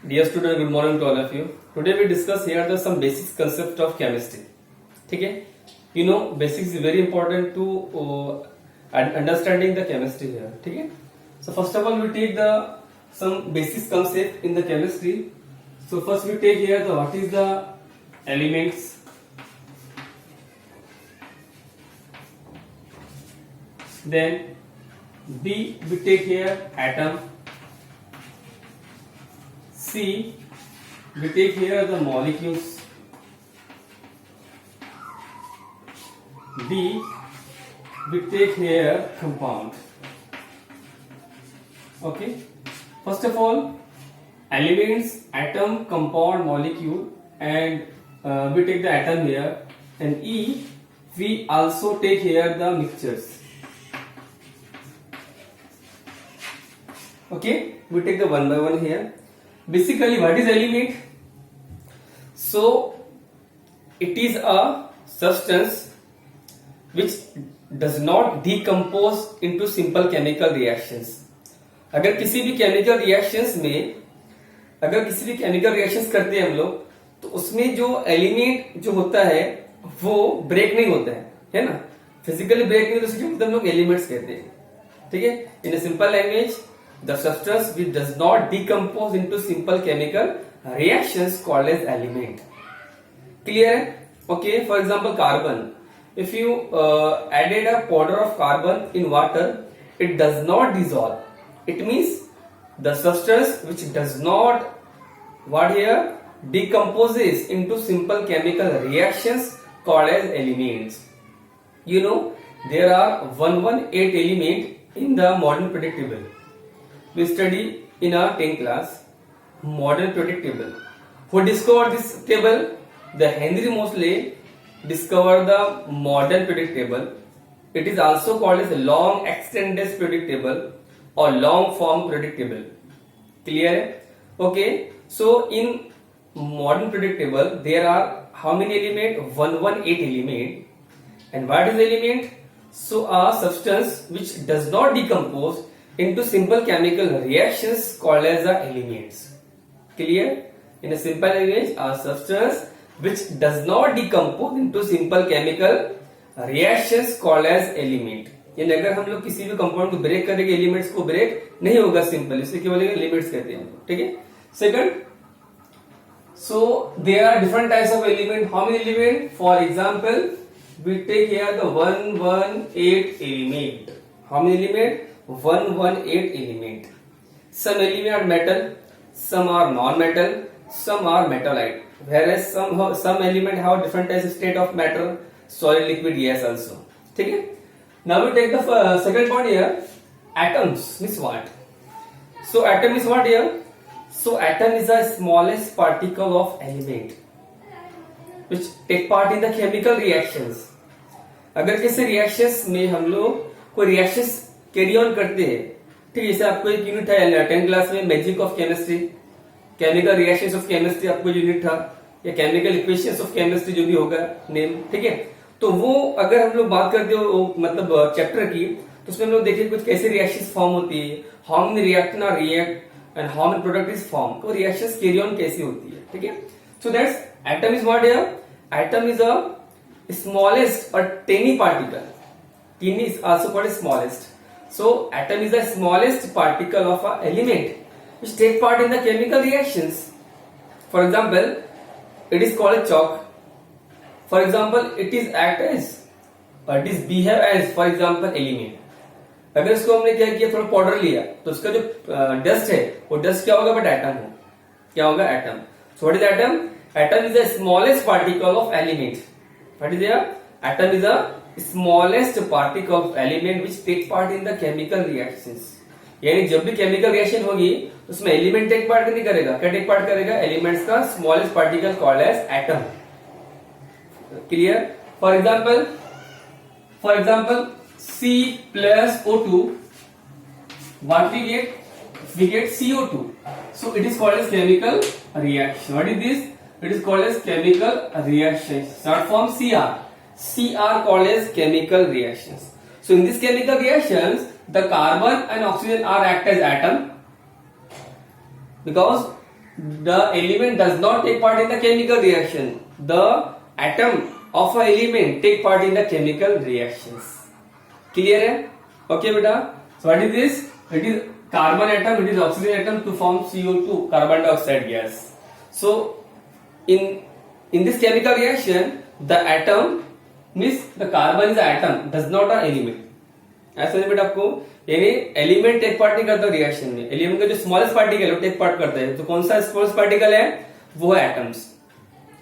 Dear student, good morning to all of you. Today we discuss here the some basic concept of chemistry. ठीक है? You know, basics is very important to understanding the chemistry here. ठीक है? So first of all, we take the some basic concept in the chemistry. So first we take here the what is the elements. Then B we take here atom. C we take here the molecules. D we take here compound. Okay, first of all elements, atom, compound, molecule, and we take the atom here, and E we also take here the mixtures. Okay, we take the one by one here. Basically, what is element? So it is a substance which does not decompose into simple chemical reactions. अगर किसी भी chemical reactions में अगर किसी भी chemical reactions करते हैं हम लोग, तो उसमें जो एलिमेंट जो होता है वो ब्रेक नहीं होता है ना, फिजिकली ब्रेक नहीं होता, तो हम लोग एलिमेंट्स कहते हैं. ठीक है, in a simple language the substance which does not decompose into simple chemical reactions called as element. Clear? Okay, for example carbon, if you added a powder of carbon in water, it does not dissolve. It means the substance which does not what here decomposes into simple chemical reactions called as elements. You know, there are 118 elements in the modern periodic table. We study in our 10th class modern periodic table. Who discovered this table? The Henry Moseley discovered the modern periodic table. It is also called as a long extended periodic table or long form periodic table. Clear? Okay. So in modern periodic table there are how many elements? 118 element. And what is element? So a substance which does not decompose into simple chemical reactions called as the elements. Clear? In a simple language, a substance which does not decompose into simple chemical reactions called as element. यानी अगर हम लोग किसी भी compound को break करेंगे, elements को break नहीं होगा सिंपल, इसे क्या बोलेंगे? एलिमेंट्स कहते हैं. ठीक है. Second, so there are different types of element. How many element? For example, we take here the 118 element. How many element? 118 element. Some element are metal, some are non-metal, some are metallite. Whereas some element have different types of state of matter, solid, liquid, gas also. ठीक है. Now we take the second point here. Atoms means what? So atom is what here? So atom is the smallest particle of element which take part in the chemical reactions. अगर किसी reactions में हम लोग कोई reactions carry on करते हैं, ठीक है, जैसे आपको एक यूनिट था 10th क्लास में magic of chemistry, chemical reactions of chemistry आपको यूनिट था, या केमिकल इक्वेशंस ऑफ केमिस्ट्री जो भी होगा नेम. ठीक है, तो वो अगर हम लोग बात करते हो मतलब चैप्टर की, तो उसमें हम लोग देखिए कुछ कैसे रिएक्शंस फॉर्म होती है, how many react or react and how many product is form, तो रिएक्शंस कैरी ऑन कैसी होती है. ठीक है. So that's atom is what here? Atom is a smallest और tiny particle. Tiny is also called smallest. So atom is the smallest particle of an element which take part in the chemical reactions. For example, it is called a chalk. For example, it is act as or it is behave as, for example, element. अगर इसको हमने क्या किया, थोड़ा powder लिया, तो उसका जो डस्ट है वो डस्ट क्या होगा? बट एटम हो. क्या होगा? Atom. So what is atom? Atom is the smallest particle of element. What is there? Atom is the smallest particle of element which take part in the chemical reactions. यानी जब भी chemical reaction होगी उसमें element take part नहीं करेगा. क्या take part करेगा? Elements का smallest particle called as atom. Clear? For example C plus O2, what we get? We get CO2. So it is called as chemical reaction. What is this? It is called as chemical reaction. Short form CR. CR called as chemical reactions. So in these chemical reactions, the carbon and oxygen are act as atom because the element does not take part in the chemical reaction. The atom of a element take part in the chemical reactions. Clear है? Okay बेटा. So what is this? It is carbon atom. It is oxygen atom to form CO2, carbon dioxide gas. So in this chemical reaction, the atom means the carbon is an atom, does not an element. ऐसा नहीं बेटा आपको, यानी element take part नहीं करता reaction में. Element का जो स्मॉलेस्ट पार्टिकल है वो टेक पार्ट करता है. तो कौन सा स्मॉलेस्ट पार्टिकल है? वो है atoms.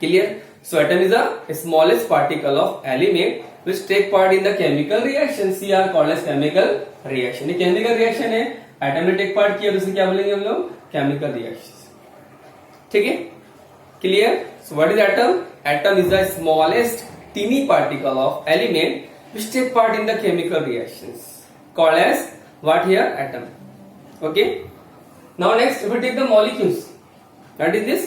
Clear? So atom is the smallest particle of element which take part in the chemical reaction. See are called as chemical reaction. ये केमिकल रिएक्शन है, एटम ने टेक पार्ट किया तो उसे क्या बोलेंगे हम लोग? Chemical reaction. ठीक है? Clear? So what is atom? Atom is the smallest teeny particle of element which take part in the chemical reactions called as what here? Atom. Okay. Now next we take the molecules. What is this?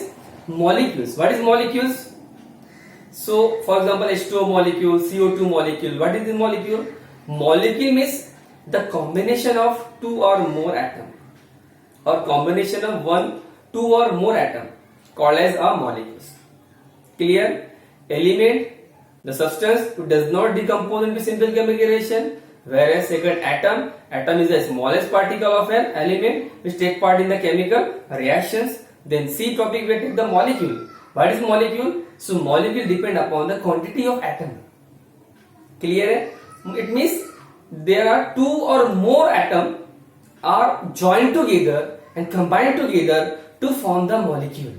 Molecules. What is molecules? So for example H2O molecule, CO2 molecule. What is the molecule? Molecule means the combination of two or more atom or combination of one, two or more atom called as a molecules. Clear? Element, the substance which does not decompose into simple chemical reaction, whereas second atom is the smallest particle of an element which take part in the chemical reactions. Then C topic we take the molecule. What is molecule? So molecule depend upon the quantity of atom. Clear है? It means there are two or more atom are joined together and combined together to form the molecule.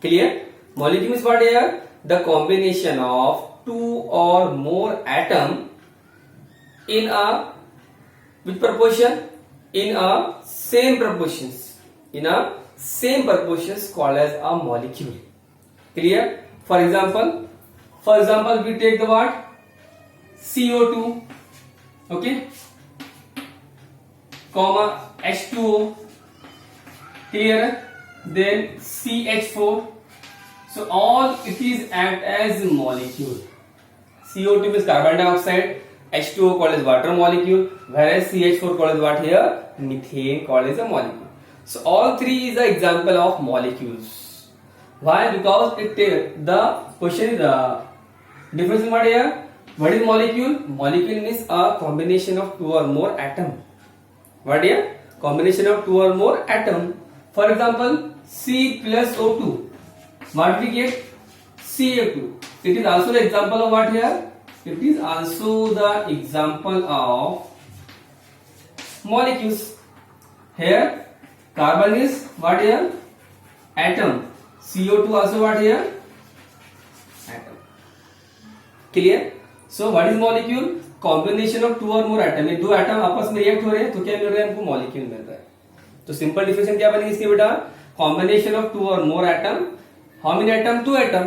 Clear? Molecule means what here? The combination of two or more atom in a which proportion? In a same proportions. In a same proportions called as a molecule. Clear? For example, we take the what? CO2, okay, comma H2O. Clear? Then CH4. So all it is act as molecule. CO2 means carbon dioxide, H2O called as water molecule, whereas CH4 called as what here? Methane called as a molecule. So all three is the example of molecules. Why? Because the question is the difference in what here? What is molecule? Molecule means a combination of two or more atom. What here? Combination of two or more atom. For example, C plus O2. What we get? Ca2. It is also the example of what here? It is also the example of molecules. Here carbon is what here? Atom. CO2 also what here? Atom. Clear? So what is molecule? Combination of two or more atom. ये दो atom आपस में react हो रहे हैं तो क्या मिल रहा है हमको? मॉलिक्यूल मिल रहा है. तो सिंपल डिफिनेशन क्या बनेगी इसकी बेटा? कॉम्बिनेशन ऑफ टू और मोर atom. How many atom? Two atom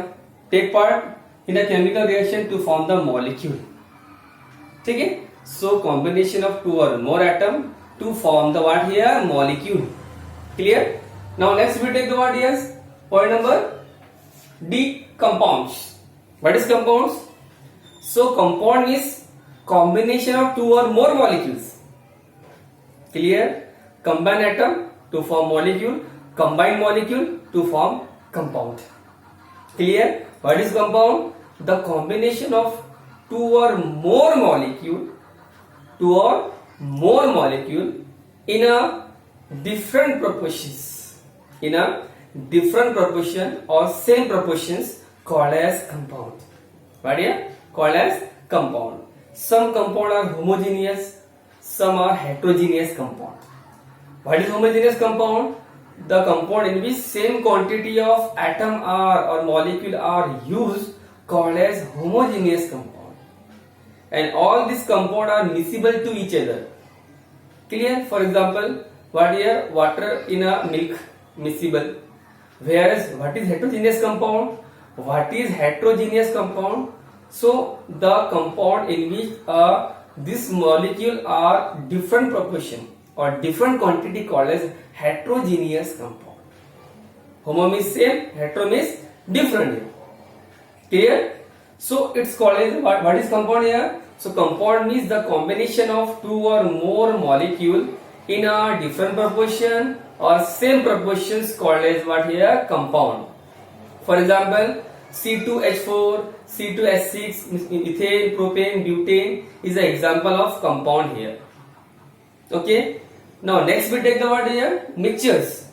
take part in a chemical reaction to form the molecule. ठीक है? So combination of two or more atom to form the what here? Molecule. Clear? Now next we take the what here? Point number D, compounds. What is compounds? So compound is combination of two or more molecules. Clear? Combine atom to form molecule, combine molecule to form compound. Clear? What is compound? The combination of two or more molecule in a different proportions. In a different proportion or same proportions called as compound. What here? Called as compound. Some compound are homogeneous, some are heterogeneous compound. What is homogeneous compound? The compound in which same quantity of atom are or molecule are used called as homogeneous compound. And all these compound are miscible to each other. Clear? For example, what here? Water in a milk miscible. Whereas what is heterogeneous compound? What is heterogeneous compound? So the compound in which this molecule are different proportion or different quantity called as heterogeneous compound. Homo means same, hetero means different. Clear? So it's called as what is compound here? So compound means the combination of two or more molecule in a different proportion or same proportions called as what here compound. For example, C2H4, C2H6, ethane, propane, butane is an example of compound here. Okay. Now next we take the word here mixtures.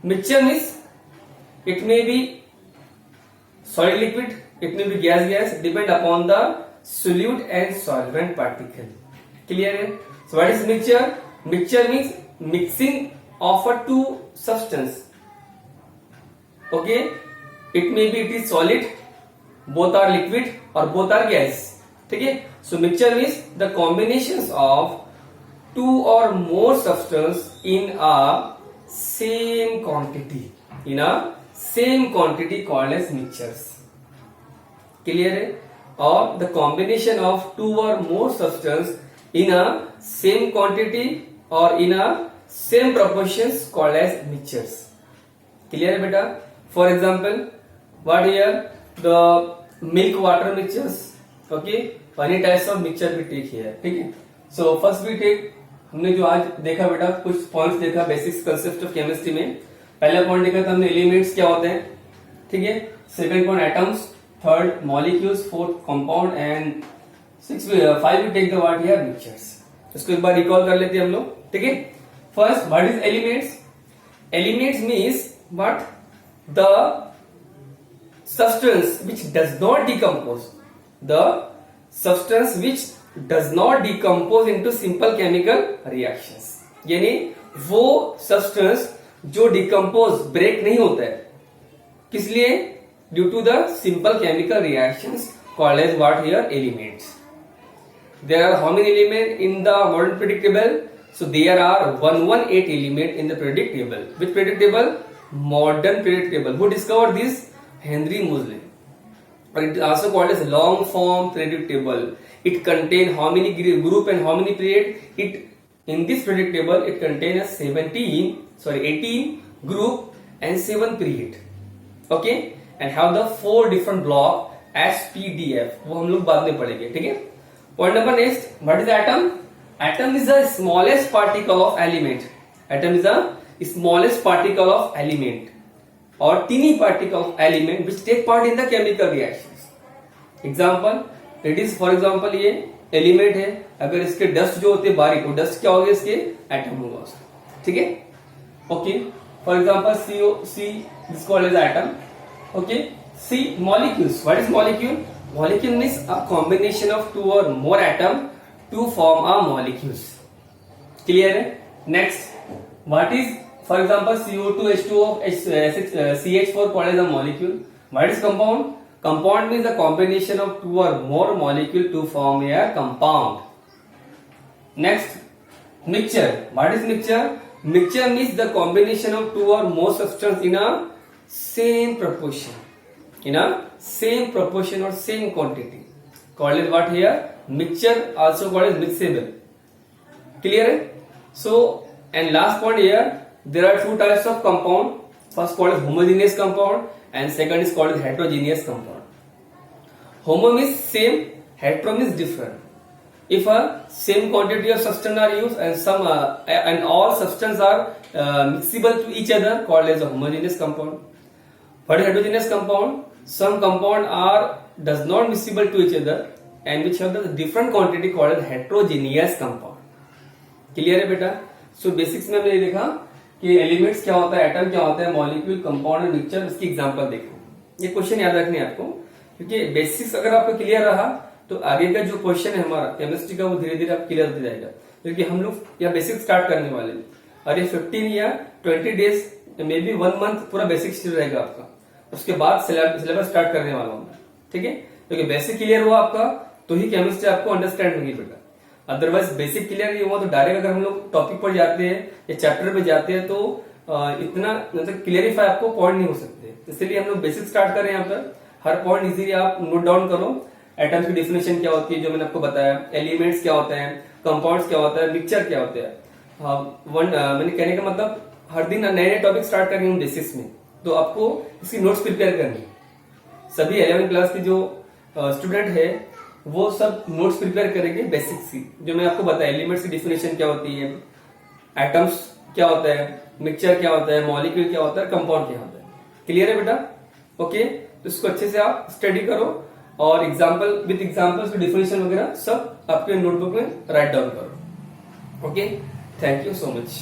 Mixture means it may be solid liquid, it may be gas, depend upon the solute and solvent particle. Clear है? So what is mixture? Mixture means mixing of a two substance. Okay, it may be it is solid, both are liquid or both are gas. ठीक है? So mixture means the combinations of two or more substance in a same quantity. In a same quantity called as mixtures. Clear है? Or the combination of two or more substance in a same quantity or in a same proportions called as mixtures. Clear है बेटा? For example, what here the milk water mixtures. Okay, any types of mixture we take here. ठीक है? So first we take, हमने जो आज देखा बेटा कुछ पॉइंट्स देखा बेसिक्स कंसेप्ट ऑफ केमिस्ट्री में. पहला पॉइंट देखा था हमने एलिमेंट्स क्या होते हैं. ठीक है. Second point atoms, third molecules, fourth compound and 5 we take the word here mixtures. इसको एक बार रिकॉल कर लेते हैं हम लोग. ठीक है. First what is elements. Elements means what the substance which does not decompose, the substance which does not decompose into simple chemical reactions. यानी वो substance जो डिकम्पोज ब्रेक नहीं होता है, किस लिए? Due to the simple chemical reactions called as what here elements. There are how many elements in the modern periodic table? So there are 118 elements in the periodic table. Which periodic table? Modern periodic table. Who discovered this? Henry Moseley. Or it is also called as long form periodic table. It contains how many group and how many period? It in this periodic table it contains 18 group and 7 period. Okay, and have the 4 different block S P D F. वो हम लोग बाद में पढ़ेंगे. ठीक है. Point number next. What is atom? Atom is the smallest particle of element. Atom is the smallest particle of element or teeny particle of element which take part in the chemical reactions. Example, it is for example ये element है, अगर इसके dust जो होते हैं बारीक, वो dust क्या होगा? इसके atom होगा उसका. ठीक है. Okay. For example, C is called as atom. Okay. C molecules. What is molecule? Molecule means a combination of two or more atom to form a molecules. Clear है? Next, what is for example CO2 H2O CH4 called as a molecule. What is compound? Compound means the combination of two or more molecule to form a compound. Next, mixture. What is mixture? Mixture means the combination of two or more substance in a same proportion. In a same proportion or same quantity. Called as what here? Mixture, also called as mixable. Clear है? So, and last point here, there are two types of compound. First called as homogeneous compound and second is called as heterogeneous compound. Homo means same, hetero means different. If a same quantity of substance are used and all substance are mixable to each other, called as a homogeneous compound. What is heterogeneous compound? Some compound does not miscible to each other and which have the different quantity called as heterogeneous compound. Clear है बेटा? So basics में हमने देखा कि elements क्या होता है, atom क्या होता है, मॉलिक्यूल, कंपाउंड और मिक्सचर. इसकी एग्जांपल देखो. ये क्वेश्चन याद रखने हैं आपको, क्योंकि बेसिक्स अगर आपको क्लियर रहा तो आगे का जो क्वेश्चन है हमारा केमिस्ट्री का वो धीरे धीरे आप क्लियर होता जाएगा. क्योंकि हम लोग यहाँ बेसिक स्टार्ट करने वाले हैं और ये 15 या 20 डेज मे बी 1 मंथ पूरा बेसिक स्टिल रहेगा आपका. उसके बाद सिलेबस स्टार्ट करने वाला हूँ. ठीक है. क्योंकि बेसिक क्लियर हुआ आपका तो ही केमिस्ट्री आपको अंडरस्टैंड होगी बेटा. अदरवाइज बेसिक क्लियर नहीं हुआ तो डायरेक्ट अगर हम लोग टॉपिक पर जाते हैं या चैप्टर पे जाते हैं तो इतना मतलब क्लियरिफाई आपको पॉइंट नहीं हो सकते. इसलिए हम लोग बेसिक स्टार्ट कर रहे हैं. यहाँ पर हर पॉइंट इजीली आप नोट डाउन करो. एटम्स की डिफिनेशन क्या होती है जो मैंने आपको बताया, एलिमेंट्स क्या होते हैं, कंपाउंड्स क्या होता है, मिक्सचर क्या होता है. मैंने कहने का मतलब हर दिन नए नए टॉपिक स्टार्ट कर रही हूँ बेसिक्स में, तो आपको इसकी नोट्स प्रिपेयर करनी. सभी 11वीं क्लास के जो स्टूडेंट है वो सब नोट्स प्रिपेयर करेंगे बेसिक्स की, जो मैं आपको बताया एलिमेंट्स की डिफिनेशन क्या होती है, एटम्स क्या होता है, मिक्सचर क्या होता है, मॉलिक्यूल क्या होता है, कंपाउंड क्या होता है। क्लियर है बेटा? ओके, तो इसको अच्छे से आप स्टडी करो और एग्जाम्पल विद एग्जाम्पल्स डिफिनेशन वगैरह सब आपके नोटबुक में राइट डाउन करो। Okay, thank you so much.